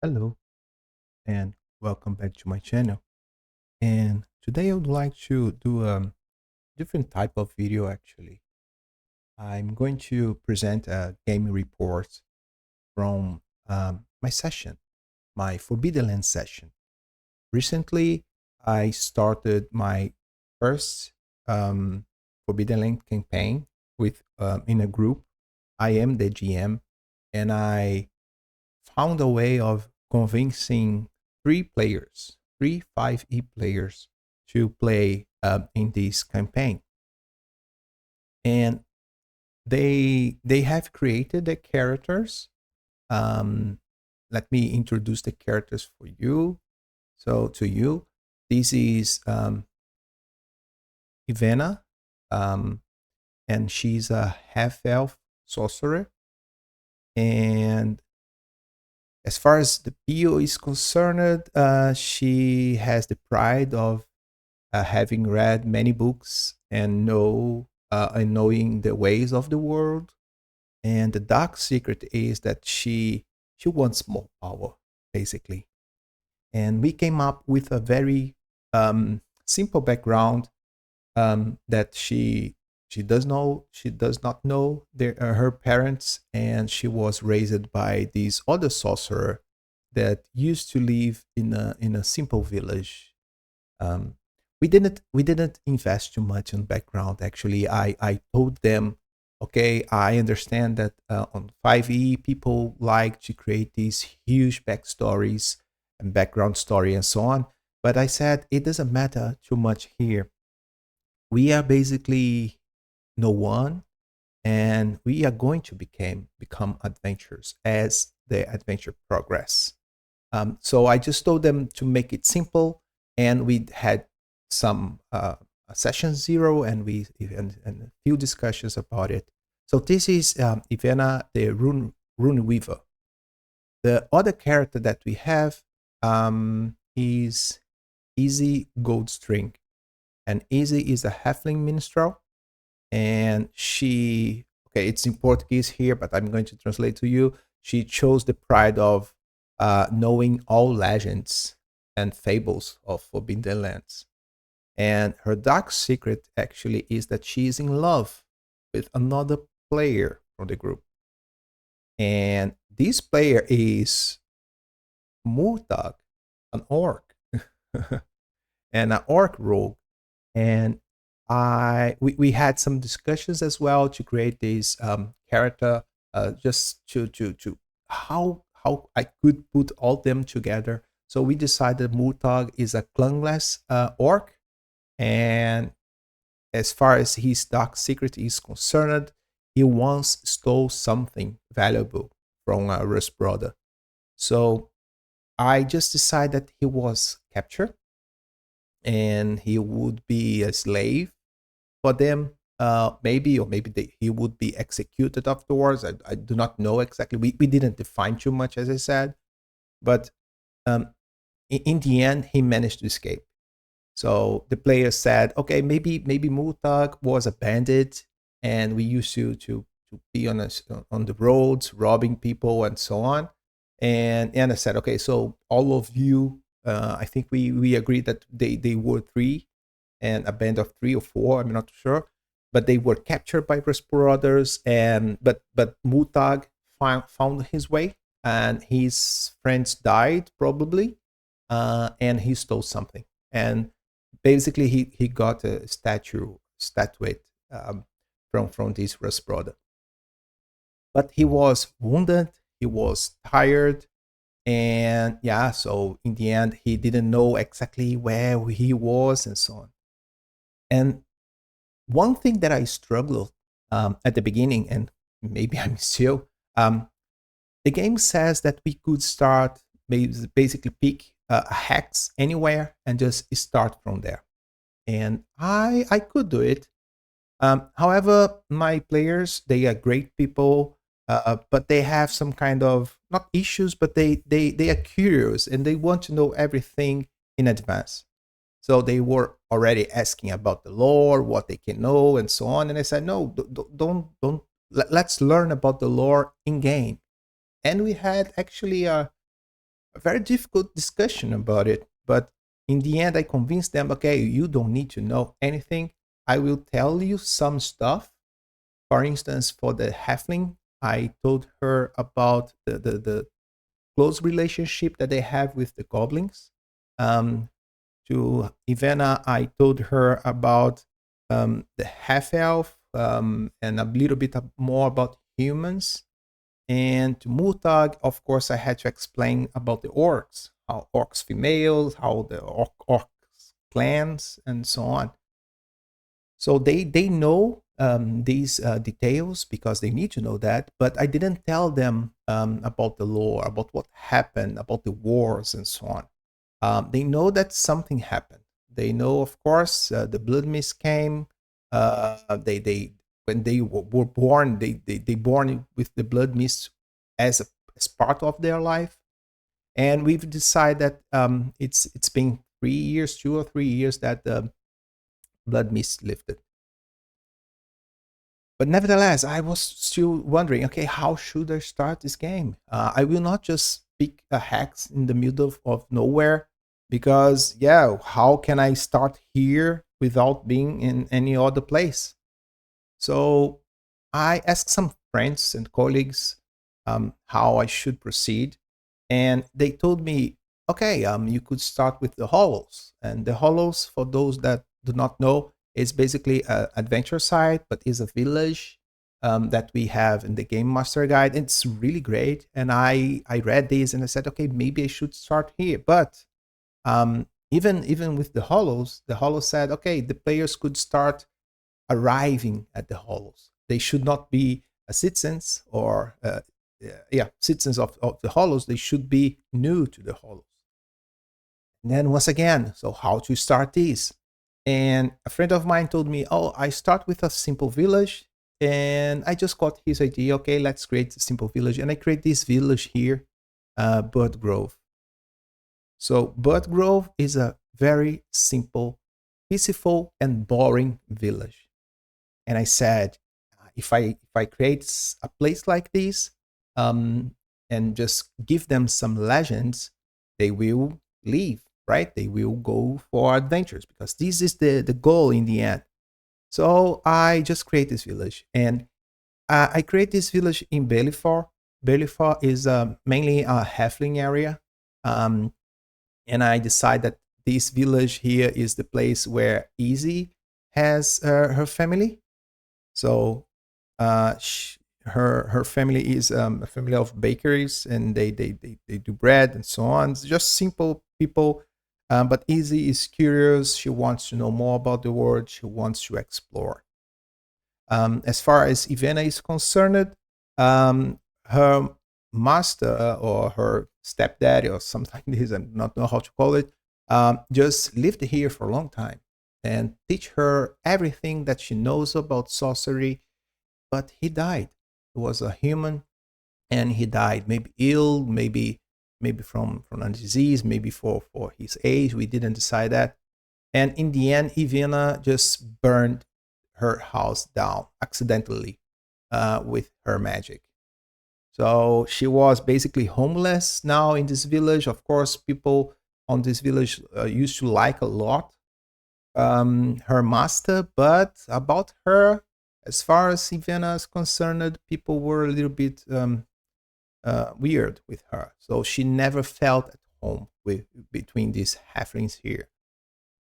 Hello and welcome back to my channel. And today I would like to do a different type of video actually. I'm going to present a game report from my session, my Forbidden Land session. Recently, I started my first um, Forbidden Land campaign with in a group. I am the GM, and I found a way of convincing three players, three 5e players, to play in this campaign. And they have created the characters. Um, Let me introduce the characters for you. So to you, this is Ivana, um, and she's a half elf sorcerer. And as far as the PO is concerned, she has the pride of having read many books and knowing the ways of the world. And the dark secret is that she wants more power, basically. And we came up with a very simple background that she does not know her parents, and she was raised by this other sorcerer that used to live in a simple village. Um, we didn't invest too much in background. Actually, I told them, okay, I understand that on 5e people like to create these huge backstories and background story and so on, but I said it doesn't matter too much here. We are basically no one, and we are going to become adventurers as the adventure progress. So I just told them to make it simple, and we had some session zero, and and a few discussions about it. So this is Ivana, the rune weaver. The other character that we have is Easy Goldstring, and Easy is a halfling minstrel, and she, okay, it's in Portuguese here, but I'm going to translate to you. She chose the pride of knowing all legends and fables of Forbidden Lands. And her dark secret actually is that she is in love with another player from the group. And this player is Murtag, an orc, and an orc rogue. And we had some discussions as well to create this character, just to how I could put all them together. So we decided Murtag is a clanless orc, and as far as his dark secret is concerned, he once stole something valuable from Rust brother. So I just decided that he was captured and he would be a slave for them, maybe, or maybe he would be executed afterwards. I do not know exactly. We didn't define too much, as I said, but um, in the end, he managed to escape. So the player said, okay, maybe Mutag was a bandit, and we used to be on the roads, robbing people and so on. And I said, okay, so all of you, I think we agreed that they were three, and a band of three or four, I'm not sure, but they were captured by Brothers, and but Mutag found his way, and his friends died probably, and he stole something, and basically he got a statuette from this Rust brother. But he was wounded, he was tired, and yeah, so in the end he didn't know exactly where he was and so on. And one thing that I struggled at the beginning, and maybe I'm still, the game says that we could start, basically pick a hex anywhere and just start from there. And I could do it. However, my players, they are great people, but they have some kind of not issues, but they are curious and they want to know everything in advance. So they were already asking about the lore, what they can know, and so on. And I said, no, don't. Let's learn about the lore in game. And we had actually a very difficult discussion about it. But in the end, I convinced them, okay, you don't need to know anything. I will tell you some stuff. For instance, for the halfling, I told her about the close relationship that they have with the goblins. Um, to Ivana, I told her about the half elf and a little bit more about humans. And to Murtag, of course, I had to explain about the orcs, how orcs females, how the orcs clans, and so on. So they know these details because they need to know that, but I didn't tell them about the lore, about what happened, about the wars, and so on. They know that something happened. They know, of course, the blood mist came. They when they were born, they born with the blood mist as as part of their life. And we've decided that it's been 3 years, 2 or 3 years that the blood mist lifted. But nevertheless, I was still wondering, okay, how should I start this game? I will not just pick a hex in the middle of nowhere because, yeah, how can I start here without being in any other place? So I asked some friends and colleagues how I should proceed, and they told me, okay, you could start with the Hollows. And the Hollows, for those that do not know, is basically an adventure site, but is a village that we have in the Game Master Guide. It's really great, and I read this and I said, okay, maybe I should start here. But even with the Hollows said, okay, the players could start arriving at the Hollows. They should not be citizens or yeah, citizens of the Hollows. They should be new to the Hollows. And then once again, so how to start this? And a friend of mine told me, oh, I start with a simple village. And I just got his idea. Okay, let's create a simple village. And I create this village here, Bud Grove. So Bud Grove is a very simple, peaceful, and boring village. And I said, if I create a place like this, and just give them some legends, they will leave, right? They will go for adventures because this is the goal in the end. So I just create this village, and I create this village in Belifar. Belifar is mainly a halfling area, um, and I decide that this village here is the place where Easy has her family. So her family is a family of bakeries, and they do bread and so on. It's just simple people. But Izzy is curious. She wants to know more about the world. She wants to explore. As far as Ivana is concerned, her master or her stepdaddy or something like this, I do not know how to call it, just lived here for a long time and teach her everything that she knows about sorcery. But he died. He was a human, and he died. Maybe ill, maybe from a disease, maybe for his age. We didn't decide that. And in the end, Ivana just burned her house down accidentally with her magic. So she was basically homeless now in this village. Of course, people on this village used to like a lot her master, but about her, as far as Ivana is concerned, people were a little bit weird with her. So she never felt at home with between these halflings here.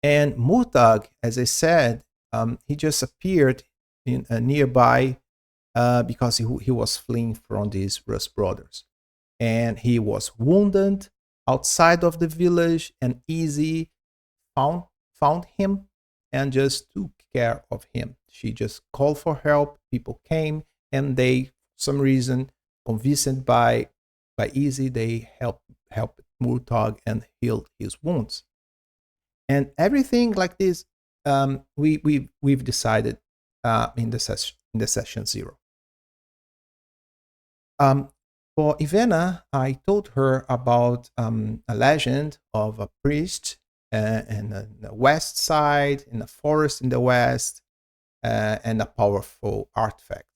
And Murtag, as I said, he just appeared in nearby because he was fleeing from these Rust brothers, and he was wounded outside of the village. And Easy found found him and just took care of him. She just called for help. People came, and they, for some reason, convinced by Easy, they helped Murtag and healed his wounds. And everything like this, we've decided in the session zero. Um, for Ivana, I told her about a legend of a priest in the west side, in a forest in the west, and a powerful artifact,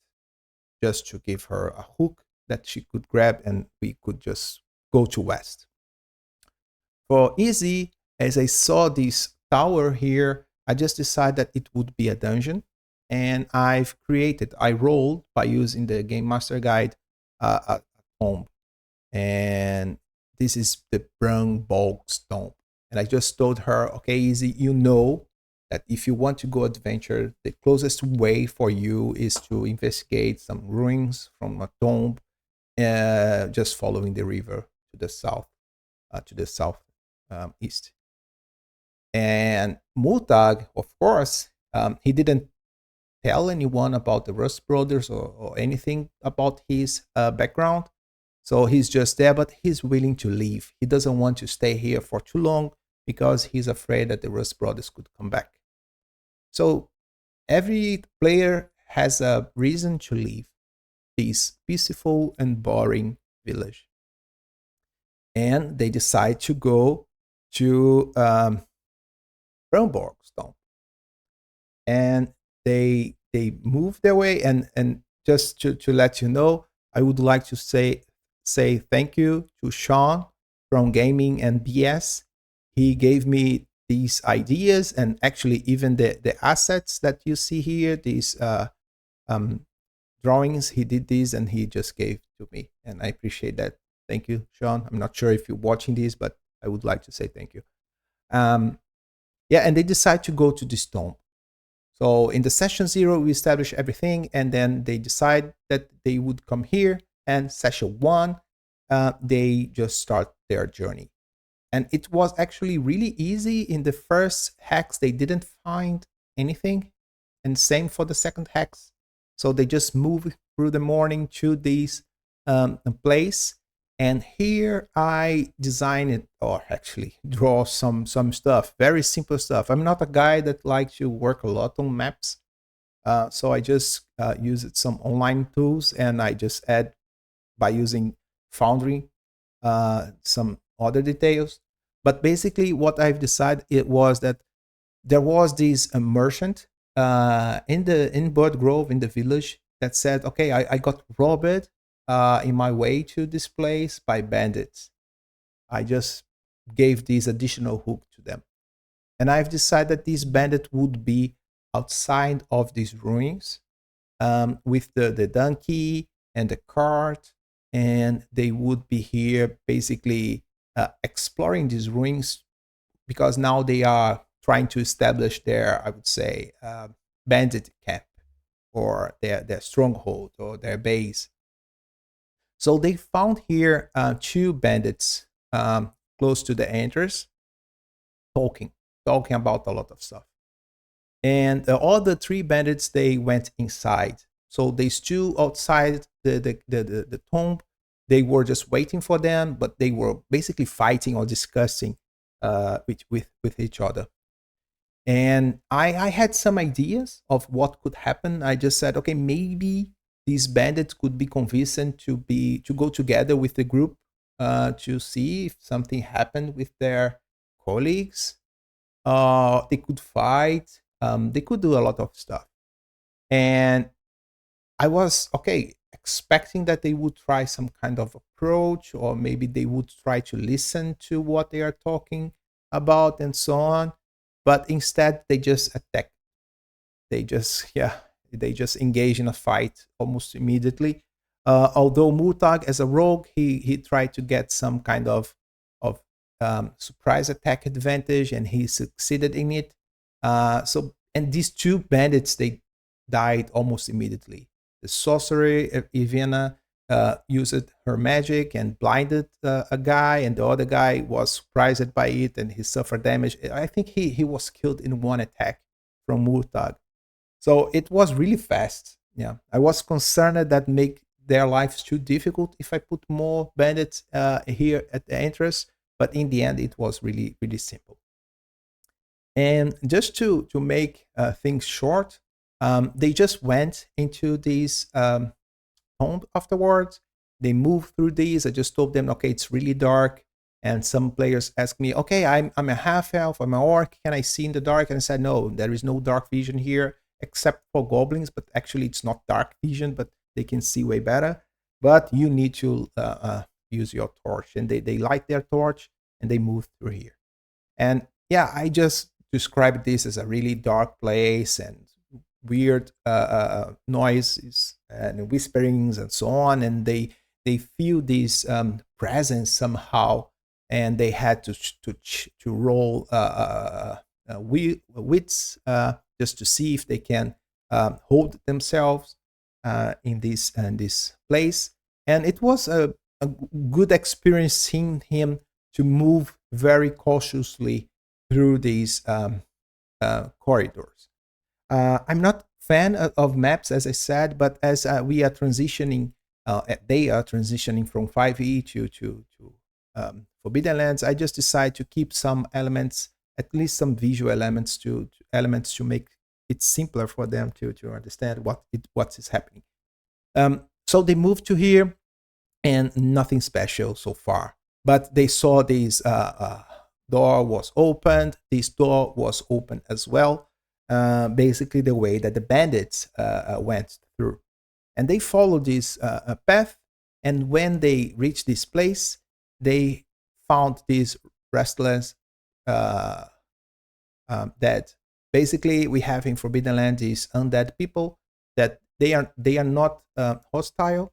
just to give her a hook that she could grab, and we could just go to west. For easy, as I saw this tower here, I just decided that it would be a dungeon. And I rolled by using the Game Master Guide a tomb. And this is the Brung Bulk tomb. And I just told her, okay, Easy, you know that if you want to go adventure, the closest way for you is to investigate some ruins from a tomb, just following the river to the south east. And Mutag, of course, he didn't tell anyone about the Rust Brothers or anything about his background. So he's just there, but he's willing to leave. He doesn't want to stay here for too long because he's afraid that the Rust Brothers could come back. So every player has a reason to leave this peaceful and boring village. And they decide to go to Brunborgstone. And they move their way. And just to let you know, I would like to say thank you to Sean from Gaming and BS. He gave me these ideas and actually even the assets that you see here, these drawings. He did these and he just gave to me, and I appreciate that. Thank you, Sean. I'm not sure if you're watching this, but I would like to say thank you. Yeah, and they decide to go to this tomb. So in the session 0, we establish everything, and then they decide that they would come here. And session 1, they just start their journey. And it was actually really easy. In the first hex, they didn't find anything, and same for the second hex. So they just move through the morning to this place. And here I design it, or actually draw some stuff, very simple stuff. I'm not a guy that likes to work a lot on maps. So I just used some online tools, and I just add by using Foundry some other details. But basically what I've decided it was that there was this merchant in Bird Grove, in the village, that said, okay, I got robbed in my way to this place by bandits. I just gave this additional hook to them. And I've decided that this bandit would be outside of these ruins with the donkey and the cart, and they would be here basically exploring these ruins, because now they are trying to establish their, I would say, bandit camp, or their stronghold, or their base. So they found here 2 bandits close to the entrance, talking about a lot of stuff. And all the 3 bandits, they went inside. So they stood outside the tomb. They were just waiting for them, but they were basically fighting or discussing with each other. And I had some ideas of what could happen. I just said, okay, maybe these bandits could be convinced to go together with the group to see if something happened with their colleagues. They could fight. They could do a lot of stuff. And I was expecting that they would try some kind of approach, or maybe they would try to listen to what they are talking about and so on. But instead, they just attack. They just engage in a fight almost immediately. Although Murtag, as a rogue, he tried to get some kind of surprise attack advantage, and he succeeded in it. And these 2 bandits, they died almost immediately. The sorcerer Ivana used her magic and blinded a guy, and the other guy was surprised by it, and he suffered damage. I think he was killed in 1 attack from Murtag. So it was really fast. Yeah, I was concerned that make their lives too difficult if I put more bandits here at the entrance, but in the end, it was really, really simple. And just to make things short, they just went into this tomb afterwards. They moved through these. I just told them, okay, it's really dark. And some players asked me, okay, I'm a half elf, I'm an orc, can I see in the dark? And I said, no, there is no dark vision here except for goblins, but actually it's not dark vision, but they can see way better. But you need to use your torch. And they light their torch, and they moved through here. And yeah, I just described this as a really dark place and weird noises and whisperings and so on. And they feel this presence somehow, and they had to roll wits just to see if they can hold themselves in this place. And it was a good experience seeing him to move very cautiously through these corridors. I'm not fan of maps, as I said, but as we are transitioning, they are transitioning from 5e to Forbidden Lands. I just decide to keep some elements, at least some visual elements, to elements to make it simpler for them to understand what is happening. So they moved to here, and nothing special so far. But they saw this door was opened. This door was open as well, basically the way that the bandits went through. And they followed this path. And when they reached this place, they found these restless dead. Basically, we have in Forbidden Land these undead people that they are not hostile.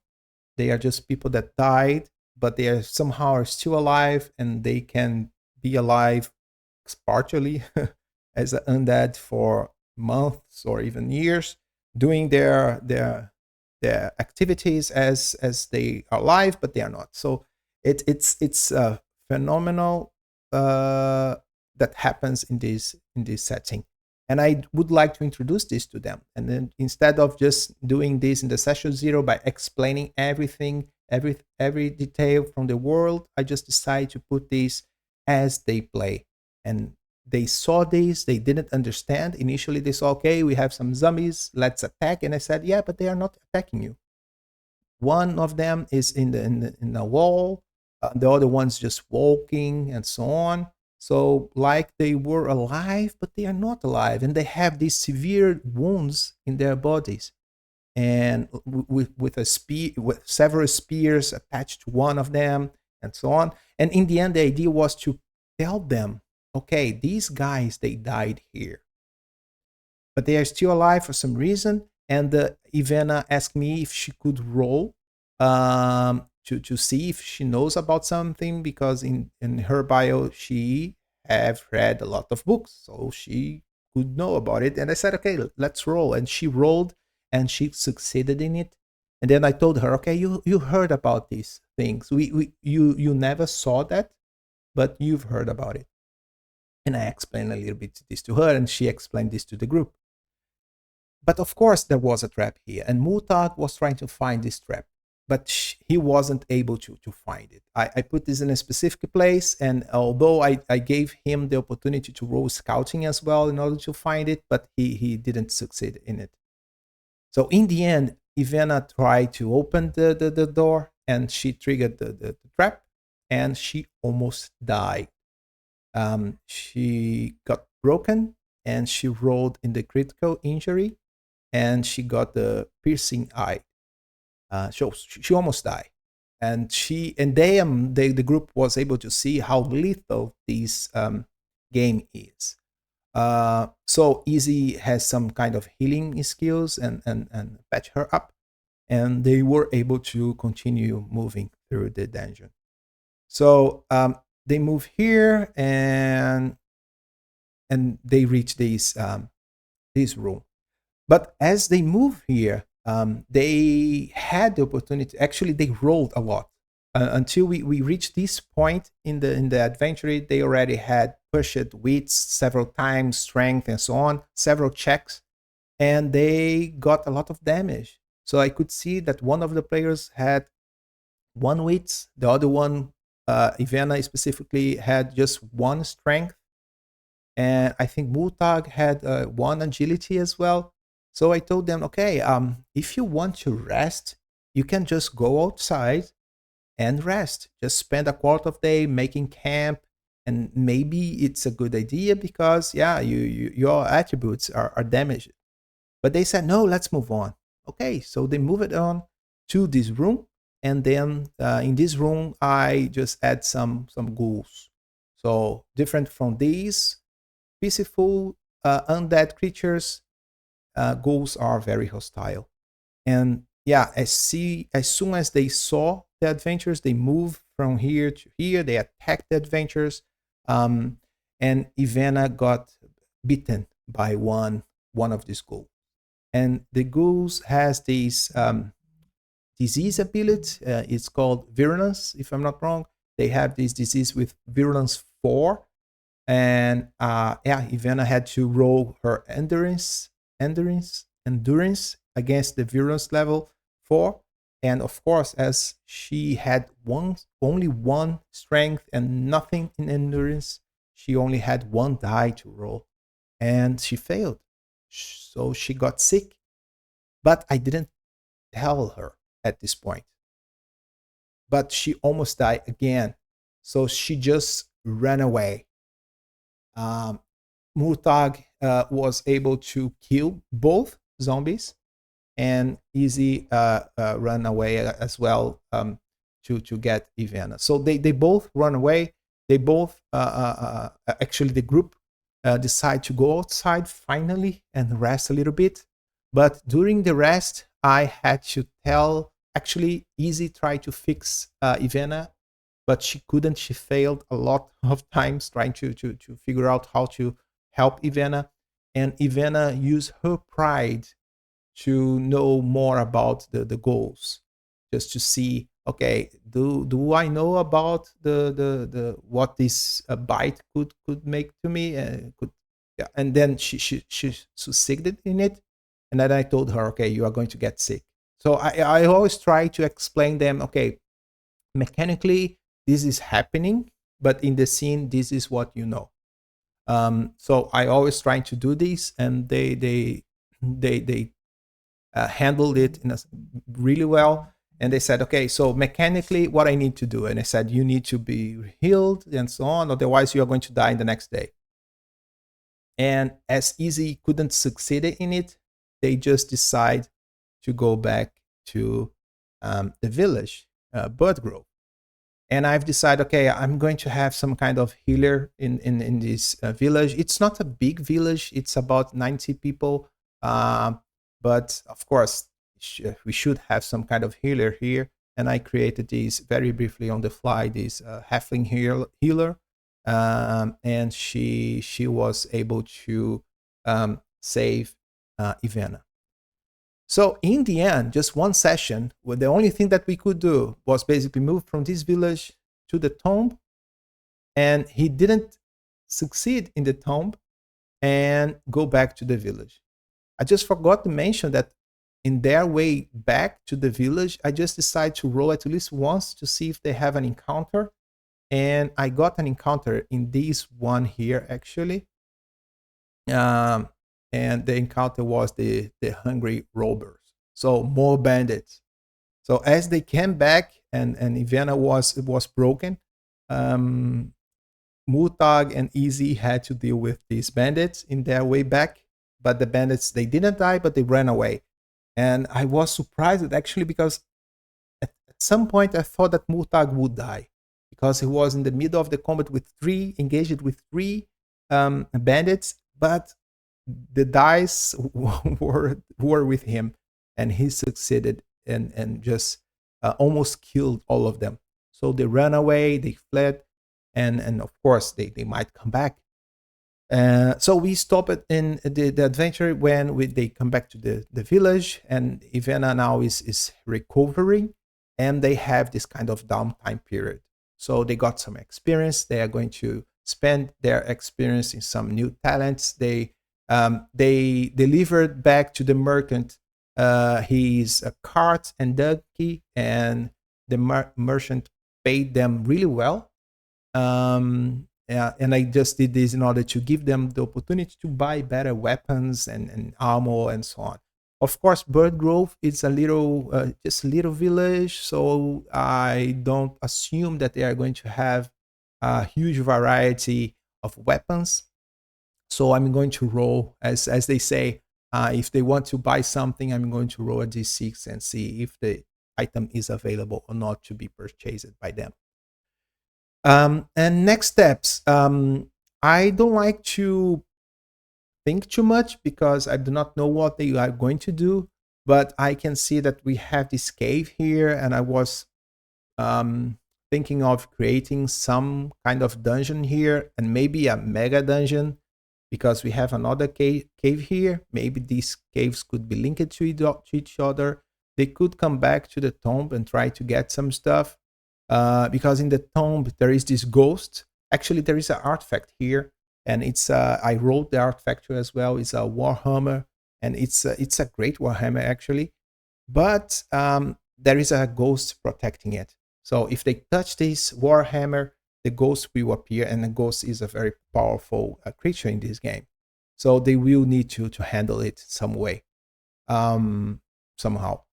They are just people that died, but they are somehow still alive, and they can be alive partially as an undead for months or even years, doing their activities as they are alive, but they are not. So it's a phenomenal that happens in this setting. And I would like to introduce this to them. And then instead of just doing this in the session 0 by explaining everything, every detail from the world, I just decided to put this as they play. And they saw this, they didn't understand. Initially, they saw, okay, we have some zombies, let's attack. And I said, yeah, but they are not attacking you. One of them is in the wall, the other one's just walking and so on. So, like they were alive, but they are not alive, and they have these severe wounds in their bodies, and with a spear, with several spears attached to one of them, and so on. And in the end, the idea was to tell them, okay, these guys they died here, but they are still alive for some reason. And Ivana asked me if she could roll to see if she knows about something, because in her bio she have read a lot of books, so she could know about it. And I said, okay, let's roll. And she rolled, and she succeeded in it. And then I told her, okay, you heard about these things. You never saw that, but you've heard about it. And I explained a little bit this to her, and she explained this to the group. But of course, there was a trap here, and Mutag was trying to find this trap, but he wasn't able to find it. I put this in a specific place, and although I gave him the opportunity to roll scouting as well in order to find it, but he didn't succeed in it. So in the end, Ivana tried to open the door, and she triggered the trap, and she almost died. She got broken, and she rolled in the critical injury, and she got the piercing eye. So she almost died, and the group was able to see how lethal this game is. So Easy has some kind of healing skills and patch her up, and they were able to continue moving through the dungeon. So they move here, and they reach this room. But as they move here, they had the opportunity. Actually, they rolled a lot until we reached this point in the adventure. They already had pushed wits several times, strength, and so on, several checks, and they got a lot of damage. So I could see that one of the players had one wits, the other one, Ivana specifically, had just one strength, and I think Mutag had one agility as well. So I told them, okay, if you want to rest, you can just go outside and rest. Just spend a quarter of the day making camp, and maybe it's a good idea because, yeah, your attributes are damaged. But they said, no, let's move on. Okay, so they move it on to this room, and then in this room, I just add some ghouls. So different from these peaceful undead creatures, ghouls are very hostile. And yeah, as soon as they saw the adventures, they moved from here to here. They attacked the adventures, um, and Ivana got bitten by one of these ghouls. And the ghouls has this disease ability. It's called virulence, if I'm not wrong. They have this disease with virulence 4, and yeah, Ivana had to roll her endurance against the virulence level 4. And of course, as she had only one strength and nothing in endurance, she only had one die to roll, and she failed. So she got sick, but I didn't tell her at this point. But she almost died again, so she just ran away. um, Murtag was able to kill both zombies, and Easy run away as well, to get Ivana. So they both run away. They both actually the group decide to go outside finally and rest a little bit. But during the rest, I had to tell. Actually, Easy tried to fix Ivana, but she couldn't. She failed a lot of times trying to figure out how to help Ivana. And Ivana used her pride to know more about the goals, just to see, okay, do I know about the what this bite could make to me, could yeah. And then she succeeded in it. And then I told her, okay, you are going to get sick. So I always try to explain them, okay, mechanically this is happening, but in the scene this is what you know. So I always try to do this, and they handled it in a really well. And they said, okay, so mechanically what I need to do, and I said, you need to be healed and so on, otherwise you are going to die in the next day. And as Easy couldn't succeed in it, they just decide to go back to the village, Bird Grove. And I've decided, okay, I'm going to have some kind of healer in this village. It's not a big village; it's about 90 people, but of course, we should have some kind of healer here. And I created this very briefly on the fly, this halfling healer, and she was able to save Ivana. So in the end, just one session, where the only thing that we could do was basically move from this village to the tomb, and he didn't succeed in the tomb, and go back to the village. I just forgot to mention that in their way back to the village, I just decided to roll at least once to see if they have an encounter. And I got an encounter in this one here, actually. Um, and the encounter was the hungry robbers. So more bandits. So as they came back, and Ivana was broken, um, Mutag and Easy had to deal with these bandits in their way back. But the bandits, they didn't die, but they ran away. And I was surprised actually, because at some point I thought that Mutag would die, because he was in the middle of the combat with engaged with three bandits, but the dice were with him, and he succeeded, and just almost killed all of them. So they ran away, they fled, and of course they might come back. So we stop it in the adventure when they come back to the village, and Ivana now is recovering, and they have this kind of downtime period. So they got some experience. They are going to spend their experience in some new talents. They delivered back to the merchant his cart and donkey, and the merchant paid them really well. Yeah, and I just did this in order to give them the opportunity to buy better weapons and armor and so on. Of course, Bird Grove is a little, just a little village, so I don't assume that they are going to have a huge variety of weapons. So I'm going to roll, as they say, if they want to buy something, I'm going to roll a d6 and see if the item is available or not to be purchased by them. And next steps. I don't like to think too much because I do not know what they are going to do. But I can see that we have this cave here, and I was um, thinking of creating some kind of dungeon here and maybe a mega dungeon because we have another cave here. Maybe these caves could be linked to each other. They could come back to the tomb and try to get some stuff because in the tomb there is this ghost. Actually, there is an artifact here, and it's I wrote the artifact as well. It's a warhammer, and it's a great warhammer actually, but there is a ghost protecting it. So if they touch this warhammer, the ghost will appear, and the ghost is a very powerful creature in this game. So they will need to handle it some way, somehow.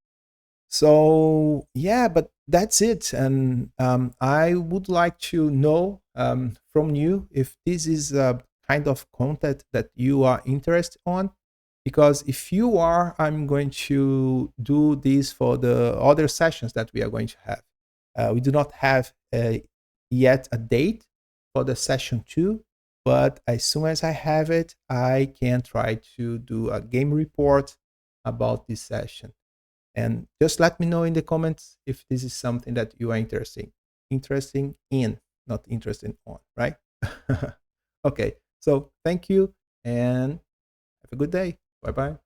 So yeah, but that's it. And I would like to know from you if this is a kind of content that you are interested on, because if you are, I'm going to do this for the other sessions that we are going to have. We do not have yet a date for the session 2, but as soon as I have it, I can try to do a game report about this session. And just let me know in the comments if this is something that you are interesting in, not interested on, right? Okay, so thank you and have a good day. Bye bye.